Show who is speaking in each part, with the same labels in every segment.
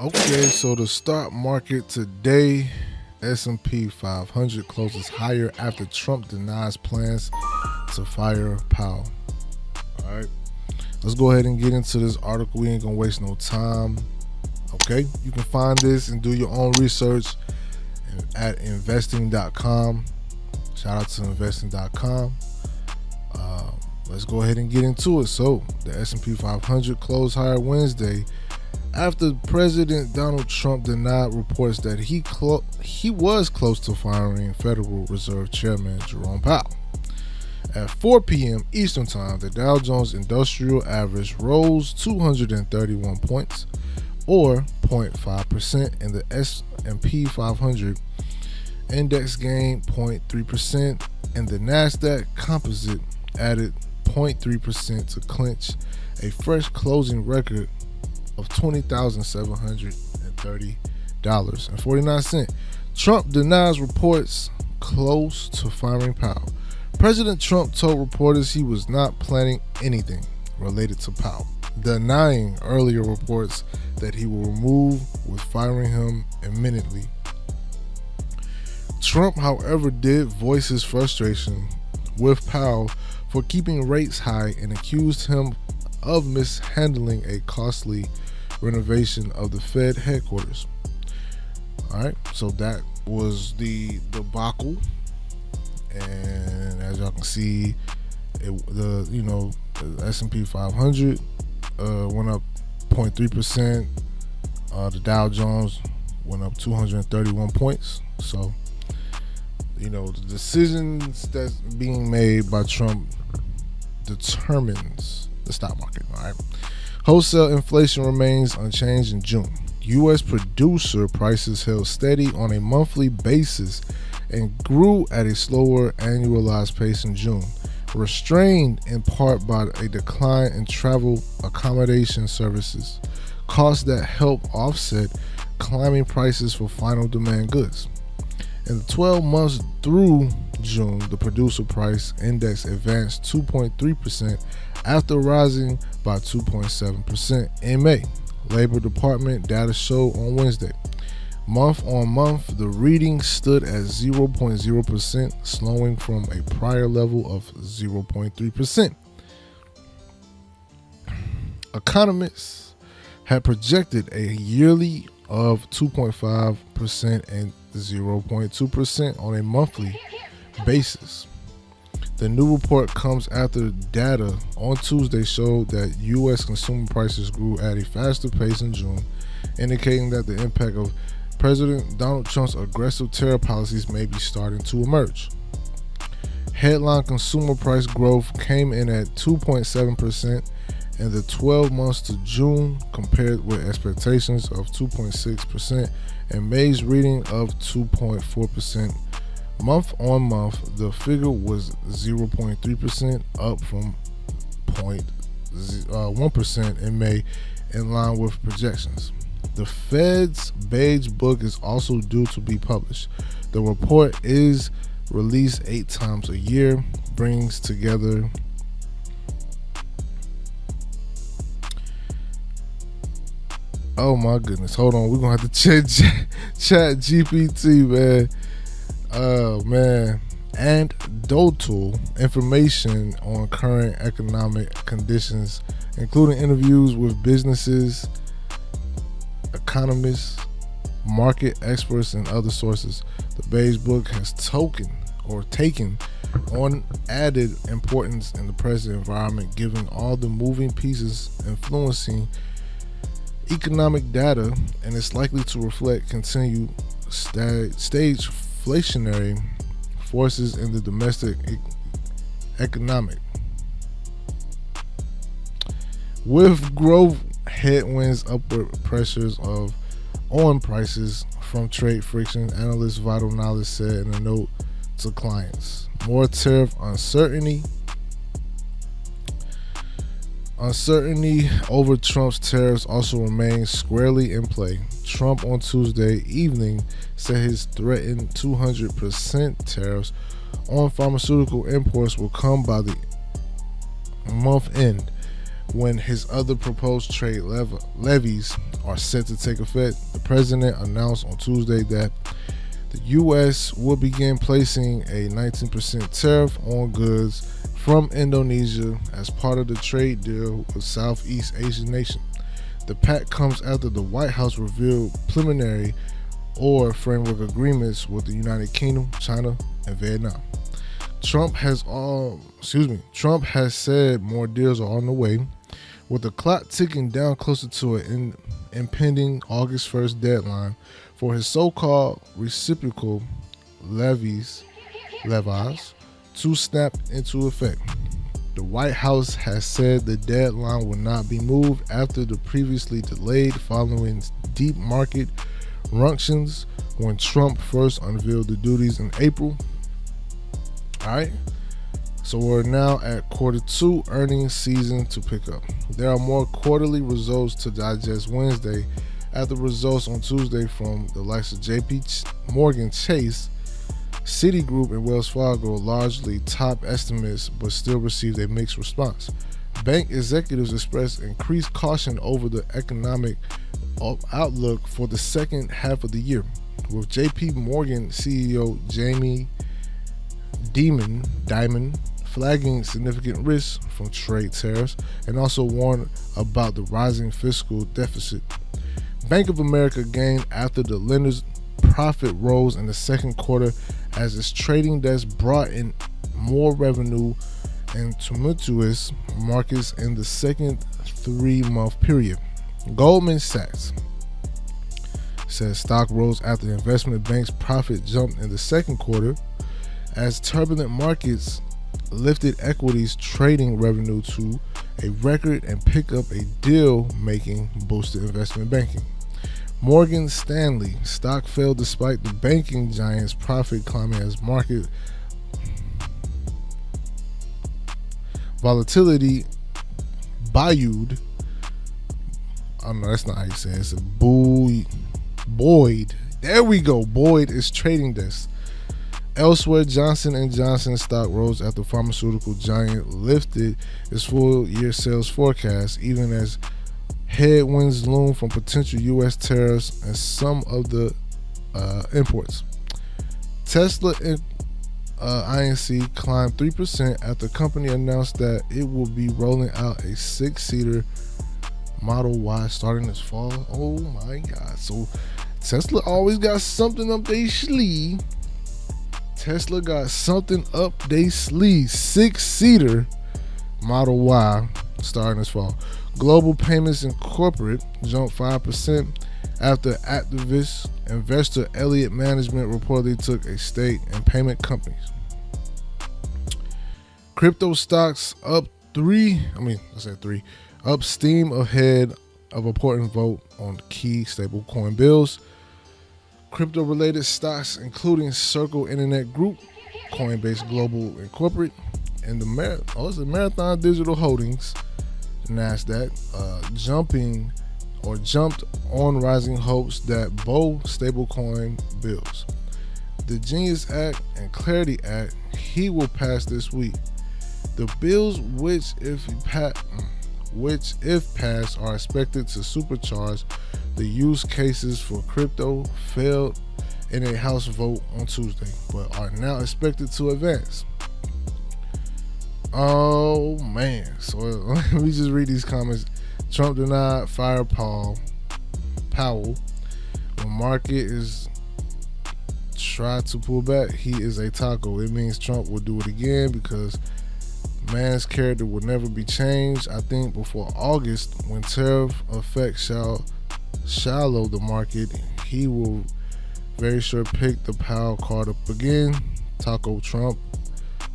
Speaker 1: Okay, so the stock market today, S&P 500 closes higher after Trump denies plans to fire Powell. All right, let's go ahead and get into this article. We ain't gonna waste no time. Okay, you can find this and do your own research at investing.com. Shout out to investing.com. Let's go ahead and get into it. So the S&P 500 closed higher Wednesday after President Donald Trump denied reports that he was close to firing Federal Reserve Chairman Jerome Powell. At 4 p.m. Eastern Time, the Dow Jones Industrial Average rose 231 points, or 0.5%, and the S&P 500 index gained 0.3%, and the NASDAQ Composite added 0.3% to clinch a fresh closing record of $20,730.49. Trump denies reports close to firing Powell. President Trump told reporters he was not planning anything related to Powell, denying earlier reports that he will move with firing him imminently. Trump, however, did voice his frustration with Powell for keeping rates high and accused him of mishandling a costly renovation of the Fed headquarters. All right, so that was the debacle, and as y'all can see, the S&P 500 went up 0.3%. The Dow Jones went up 231 points. So, the decisions that's being made by Trump determines the stock market. All right. Wholesale inflation remains unchanged in June. U.S. producer prices held steady on a monthly basis and grew at a slower annualized pace in June, restrained in part by a decline in travel accommodation services, costs that help offset climbing prices for final demand goods. In the 12 months through June, the producer price index advanced 2.3% after rising by 2.7% in May. Labor Department data showed on Wednesday. Month on month, the reading stood at 0.0%, slowing from a prior level of 0.3%. Economists had projected a yearly of 2.5% and 0.2% on a monthly basis. The new report comes after data on Tuesday showed that U.S. consumer prices grew at a faster pace in June, indicating that the impact of President Donald Trump's aggressive tariff policies may be starting to emerge. Headline consumer price growth came in at 2.7% in the 12 months to June, compared with expectations of 2.6% and May's reading of 2.4%. Month on month, the figure was 0.3%, up from 0.1% in May, in line with projections. The Fed's Beige Book is also due to be published. The report is released 8 times a year, brings together oh my goodness, hold on, we're gonna have to chat GPT, man. Oh man, anecdotal information on current economic conditions, including interviews with businesses, economists, market experts, and other sources. The Beige Book has taken on added importance in the present environment, given all the moving pieces influencing economic data, and is likely to reflect continued stagflationary forces in the domestic economic. With growth headwinds, upward pressures on prices from trade friction, analysts Vital Knowledge said in a note to clients. More tariff uncertainty over Trump's tariffs also remains squarely in play. Trump on Tuesday evening said his threatened 200% tariffs on pharmaceutical imports will come by the month end, when his other proposed trade levies are set to take effect. The president announced on Tuesday that the U.S. will begin placing a 19% tariff on goods from Indonesia as part of the trade deal with Southeast Asian nation. The pact comes after the White House revealed preliminary or framework agreements with the United Kingdom, China, and Vietnam. Trump has said more deals are on the way, with the clock ticking down closer to an impending August 1st deadline for his so-called reciprocal levies to snap into effect. The White House has said the deadline will not be moved after the previously delayed following deep market ructions when Trump first unveiled the duties in April. All right, so we're now at Q2 earnings season to pick up. There are more quarterly results to digest Wednesday after results on Tuesday from the likes of JP Morgan Chase, Citigroup, and Wells Fargo largely top estimates but still received a mixed response. Bank executives expressed increased caution over the economic outlook for the second half of the year, with JP Morgan CEO Jamie Dimon flagging significant risks from trade tariffs and also warned about the rising fiscal deficit. Bank of America gained after the lender's profit rose in the second quarter as its trading desk brought in more revenue and tumultuous markets in the second 3-month period. Goldman Sachs says stock rose after the investment bank's profit jumped in the second quarter as turbulent markets lifted equities trading revenue to a record and pick up a deal-making boosted investment banking. Morgan Stanley stock fell despite the banking giant's profit climbing as market volatility buoyed. I don't know, that's not how you say it. It's a buoyed. There we go. Buoyed its trading desk. Elsewhere, Johnson & Johnson stock rose after pharmaceutical giant lifted its full-year sales forecast, even as headwinds loom from potential U.S. tariffs and some of the imports. Tesla Inc. climbed 3% after the company announced that it will be rolling out a 6-seater Model Y starting this fall. Oh my God. So Tesla always got something up their sleeve. Tesla got something up their sleeve. 6-seater Model Y starting this fall. Global Payments Incorporated jumped 5% after activist investor Elliott Management reportedly took a stake in payment companies. Crypto stocks up up steam ahead of important vote on key stablecoin bills. Crypto-related stocks, including Circle Internet Group, Coinbase Global Incorporated, and the Marathon Digital Holdings, NASDAQ, jumped on rising hopes that both stablecoin bills, the Genius Act and Clarity Act, he will pass this week. The bills, which if passed, are expected to supercharge the use cases for crypto, failed in a House vote on Tuesday, but are now expected to advance. Oh man, so let me just read these comments. Trump denied fire Powell. When market is tried to pull back, he is a taco. It means Trump will do it again because man's character will never be changed. I think before August, when tariff effects shall shallow the market, he will very sure pick the Powell card up again. Taco Trump.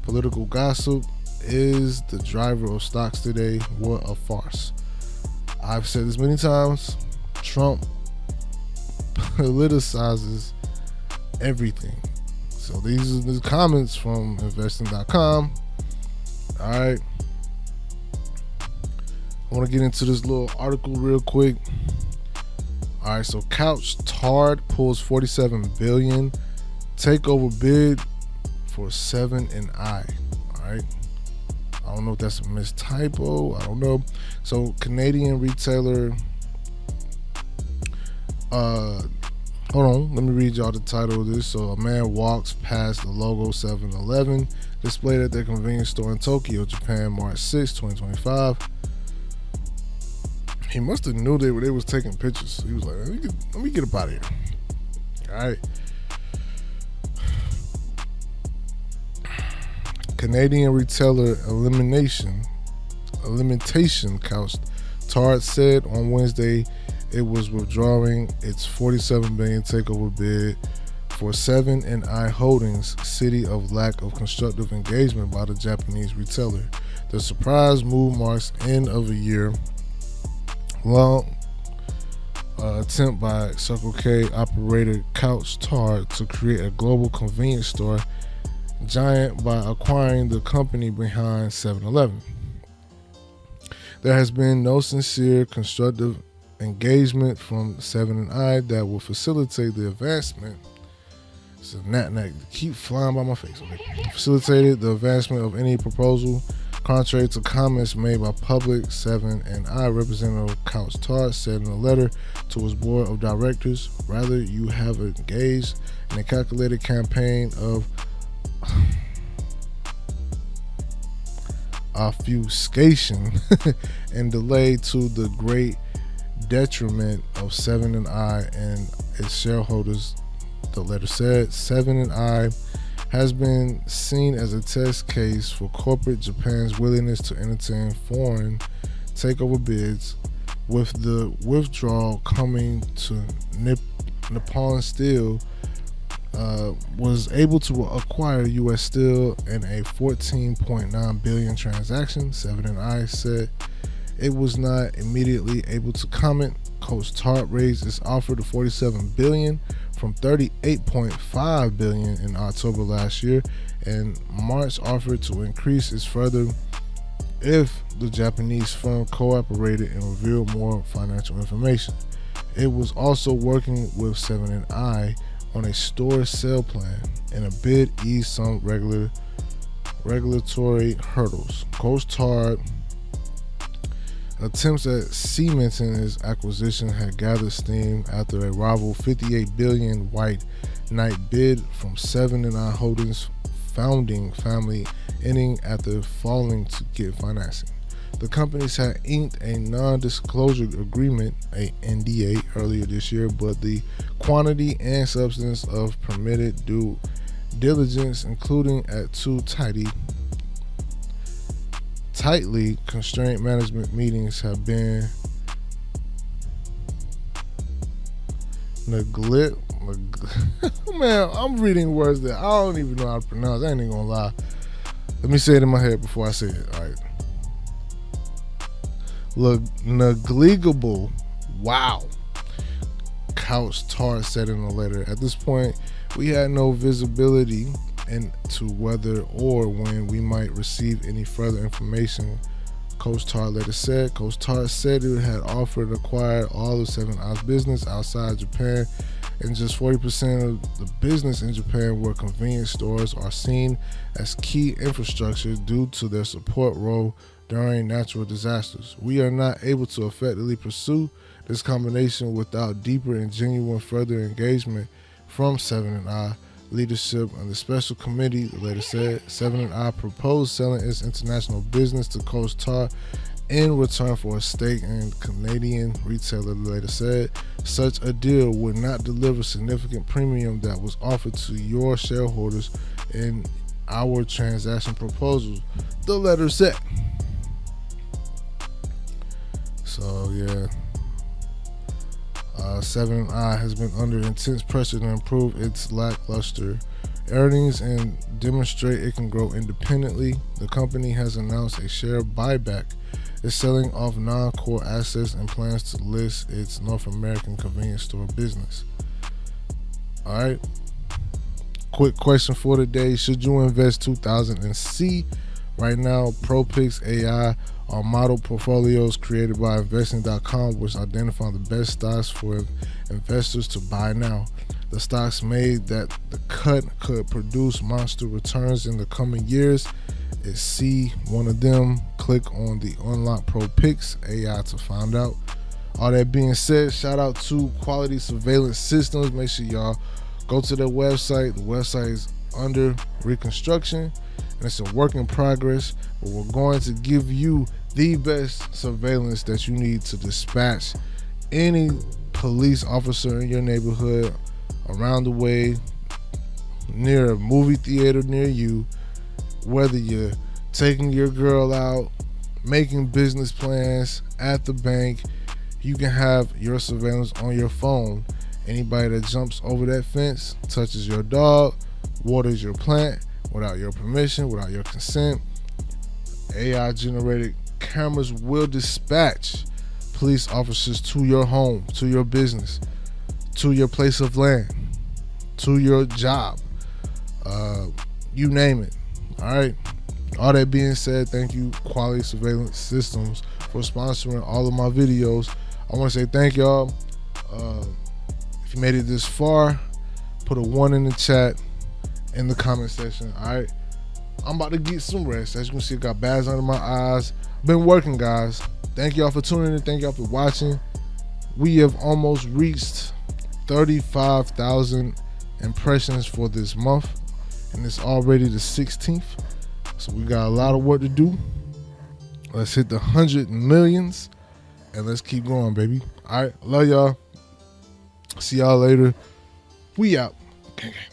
Speaker 1: Political gossip is the driver of stocks today. What a farce. I've said this many times. Trump politicizes everything. So these are the comments from investing.com. All right. I want to get into this little article real quick. All right, so Couch Tard pulls $47 billion takeover bid for 7 and I. All right. I don't know if that's a mistypo. I don't know. So Canadian retailer. Hold on, let me read y'all the title of this. So a man walks past the logo 7-Eleven displayed at their convenience store in Tokyo, Japan, March 6, 2025. He must have knew they was taking pictures. He was like, let me get up out of here. All right. Canadian retailer elimination couch Tarte said on Wednesday it was withdrawing its $47 billion takeover bid for 7&I Holdings, city of lack of constructive engagement by the Japanese retailer. The surprise move marks end of a year-long attempt by Circle K operator Couch Tarte to create a global convenience store giant by acquiring the company behind 7-Eleven. There has been no sincere constructive engagement from 7&I that will facilitate the advancement. So keep flying by my face. Okay. Facilitated the advancement of any proposal, contrary to comments made by public. 7&I representative Couch Tarte said in a letter to his board of directors, rather you have engaged in a calculated campaign of obfuscation and delay to the great detriment of 7&I and its shareholders. The letter said 7&I has been seen as a test case for corporate Japan's willingness to entertain foreign takeover bids, with the withdrawal coming to Nippon Steel was able to acquire U.S. Steel in a $14.9 billion transaction. 7&I said it was not immediately able to comment. Coach Tarte raised its offer to $47 billion from $38.5 billion in October last year, and March offered to increase its further if the Japanese firm cooperated and revealed more financial information. It was also working with 7&I on a store sale plan and a bid ease some regulatory hurdles. Coach Tarte attempts at cementing his acquisition had gathered steam after a rival $58 billion white knight bid from 7&I Holdings founding family, ending after falling to get financing. The companies had inked a non-disclosure agreement, a NDA, earlier this year, but the quantity and substance of permitted due diligence, including at two tightly constrained management meetings, have been Man, I'm reading words that I don't even know how to pronounce. I ain't even gonna lie. Let me say it in my head before I say it. All right. Negligible. Wow. Couch Tarte said in a letter. At this point, we had no visibility into whether or when we might receive any further information. Coach Tarte later said. Coach Tarte said it had offered to acquire all of 7-I's business outside Japan, and just 40% of the business in Japan, where convenience stores are seen as key infrastructure due to their support role during natural disasters. We are not able to effectively pursue this combination without deeper and genuine further engagement from 7&I leadership and the special committee, the letter said. 7&I proposed selling its international business to Coach Tarte in return for a stake in Canadian retailer, the letter said. Such a deal would not deliver significant premium that was offered to your shareholders in our transaction proposals, the letter said. So yeah, 7&I has been under intense pressure to improve its lackluster earnings and demonstrate it can grow independently. The company has announced a share buyback, is selling off non-core assets, and plans to list its North American convenience store business. All right. Quick question for today: should you invest 2000 in C? Right now, ProPix AI are model portfolios created by investing.com, which identify the best stocks for investors to buy now. The stocks made that the cut could produce monster returns in the coming years. is see one of them, click on the Unlock Pro Picks AI to find out. All that being said, shout out to Quality Surveillance Systems. Make sure y'all go to their website. The website is under reconstruction and it's a work in progress, but we're going to give you the best surveillance that you need to dispatch any police officer in your neighborhood, around the way, near a movie theater near you, whether you're taking your girl out, making business plans at the bank. You can have your surveillance on your phone. Anybody that jumps over that fence, touches your dog, waters your plant without your permission, without your consent, AI generated cameras will dispatch police officers to your home, to your business, to your place of land, to your job, you name it. All right. All that being said, thank you Quality Surveillance Systems for sponsoring all of my videos. I want to say thank y'all. If you made it this far, put a 1 in the chat, in the comment section. All right, I'm about to get some rest. As you can see, I got bags under my eyes. Been working, guys. Thank y'all for tuning in. Thank y'all for watching. We have almost reached 35,000 impressions for this month, and it's already the 16th. So we got a lot of work to do. Let's hit the 100 millions and let's keep going, baby. All right, love y'all. See y'all later. We out. Okay.